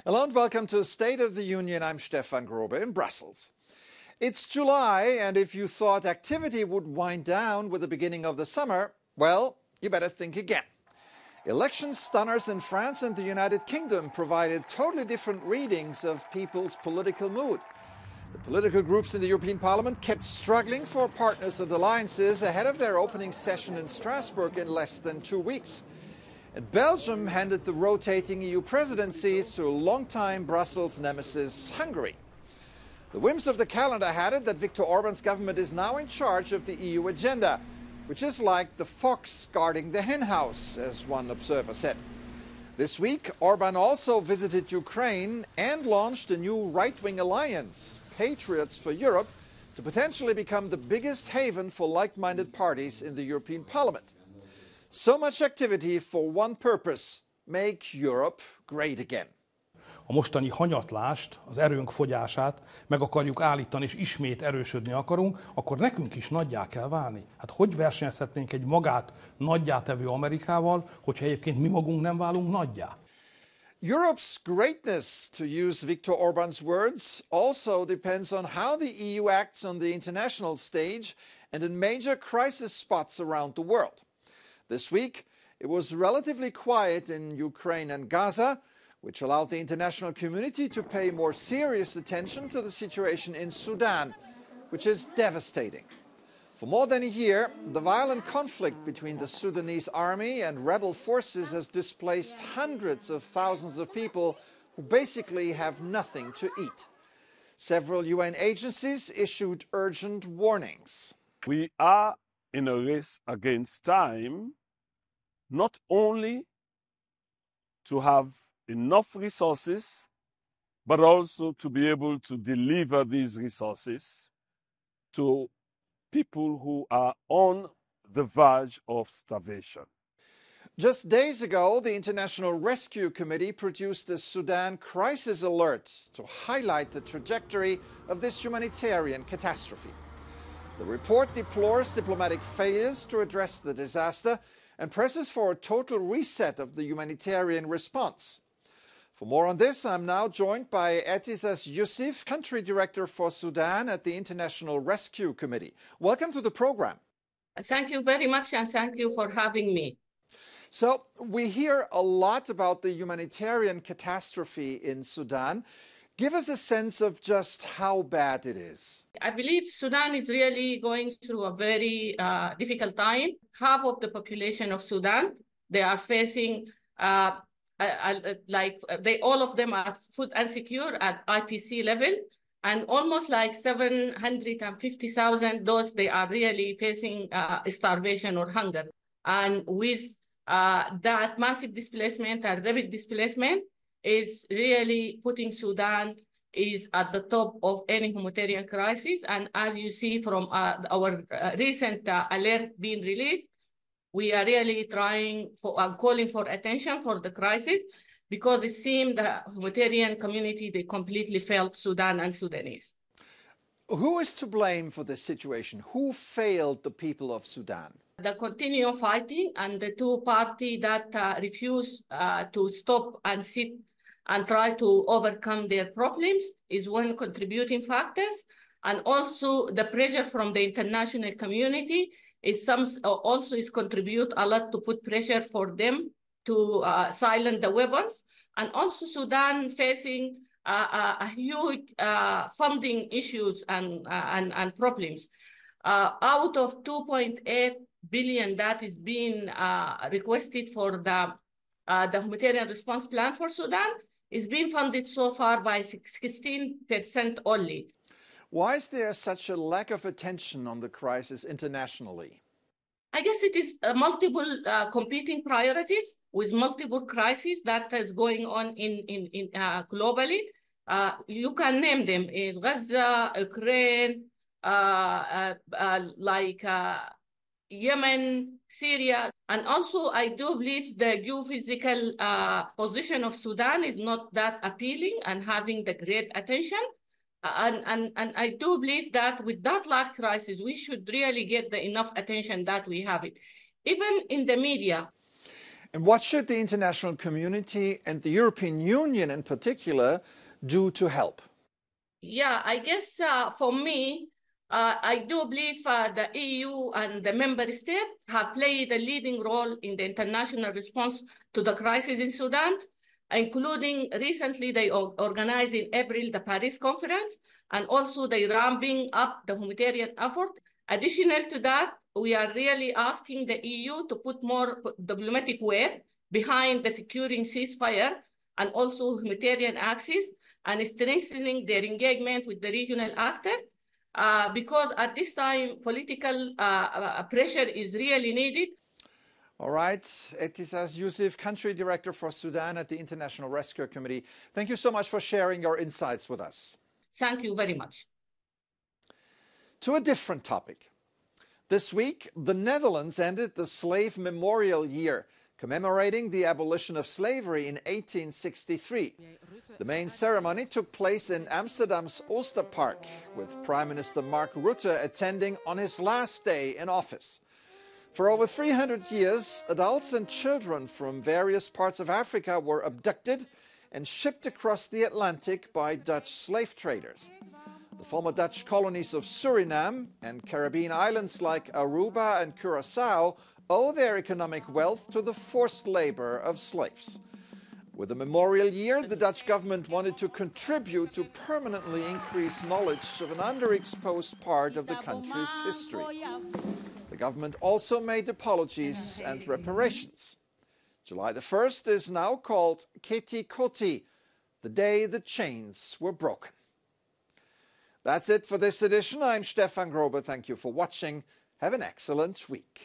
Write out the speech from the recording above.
Hello and welcome to State of the Union. I'm Stefan Grobe in Brussels. It's July, and if you thought activity would wind down with the beginning of the summer, well, you better think again. Election stunners in France and the United Kingdom provided totally different readings of people's political mood. The political groups in the European Parliament kept struggling for partners and alliances ahead of their opening session in Strasbourg in less than 2 weeks. And Belgium handed the rotating EU presidency to longtime Brussels nemesis Hungary. The whims of the calendar had it that Viktor Orbán's government is now in charge of the EU agenda, which is like the fox guarding the henhouse, as one observer said. This week, Orbán also visited Ukraine and launched a new right-wing alliance, Patriots for Europe, to potentially become the biggest haven for like-minded parties in the European Parliament. So much activity for one purpose: make Europe great again. A mostani hanyatlást, az erőnk fogyását meg akarjuk állítani, és ismét erősödni akarunk, akkor nekünk is nagyjá kell válni. Hát hogy versenyezhetnénk egy magát nagyjá tevő Amerikával, hogyha egyébként mi magunk nem válunk nagyjá? Europe's greatness, to use Viktor Orbán's words, also depends on how the EU acts on the international stage and in major crisis spots around the world. This week, it was relatively quiet in Ukraine and Gaza, which allowed the international community to pay more serious attention to the situation in Sudan, which is devastating. For more than a year, the violent conflict between the Sudanese army and rebel forces has displaced hundreds of thousands of people who basically have nothing to eat. Several UN agencies issued urgent warnings. We are in a race against time, not only to have enough resources, but also to be able to deliver these resources to people who are on the verge of starvation. Just days ago, the International Rescue Committee produced a Sudan crisis alert to highlight the trajectory of this humanitarian catastrophe. The report deplores diplomatic failures to address the disaster and presses for a total reset of the humanitarian response. For more on this, I'm now joined by Etisas Yusuf, Country Director for Sudan at the International Rescue Committee. Welcome to the program. Thank you very much, and thank you for having me. So, we hear a lot about the humanitarian catastrophe in Sudan. Give us a sense of just how bad it is. I believe Sudan is really going through a very difficult time. Half of the population of Sudan, they are facing all of them are food insecure at IPC level, and almost like 750,000 those they are really facing starvation or hunger. And with that massive displacement and rapid displacement is really putting Sudan is at the top of any humanitarian crisis. And as you see from our recent alert being released, we are really trying for calling for attention for the crisis, because it seemed the humanitarian community, they completely failed Sudan and Sudanese. Who is to blame for this situation? Who failed the people of Sudan? The continuing fighting and the two parties that refuse to stop and sit and try to overcome their problems is one contributing factor. And also the pressure from the international community is also contribute a lot to put pressure for them to silence the weapons. And also Sudan facing a huge funding issues and problems. Out of 2.8 billion that is being requested for the humanitarian response plan for Sudan, is being funded so far by 16% only. Why is there such a lack of attention on the crisis internationally? I guess it is multiple competing priorities with multiple crises that is going on in globally. You can name them: is Gaza, Ukraine, Yemen, Syria. And also, I do believe the geophysical position of Sudan is not that appealing and having the great attention. And I do believe that with that large crisis, we should really get the enough attention that we have it, even in the media. And what should the international community and the European Union in particular do to help? Yeah, I guess for me, I do believe the EU and the member states have played a leading role in the international response to the crisis in Sudan, including recently they organized in April the Paris conference, and also they ramping up the humanitarian effort. Additional to that, we are really asking the EU to put more diplomatic weight behind the securing ceasefire and also humanitarian access and strengthening their engagement with the regional actors. Because at this time, political pressure is really needed. All right, Etisas Yusuf, Country Director for Sudan at the International Rescue Committee. Thank you so much for sharing your insights with us. Thank you very much. To a different topic. This week, the Netherlands ended the Slave Memorial Year, commemorating the abolition of slavery in 1863. The main ceremony took place in Amsterdam's Oosterpark, with Prime Minister Mark Rutte attending on his last day in office. For over 300 years, adults and children from various parts of Africa were abducted and shipped across the Atlantic by Dutch slave traders. The former Dutch colonies of Suriname and Caribbean islands like Aruba and Curaçao owe their economic wealth to the forced labor of slaves. With the memorial year, the Dutch government wanted to contribute to permanently increase knowledge of an underexposed part of the country's history. The government also made apologies and reparations. July the 1st is now called Keti Koti, the day the chains were broken. That's it for this edition. I'm Stefan Grobe. Thank you for watching. Have an excellent week.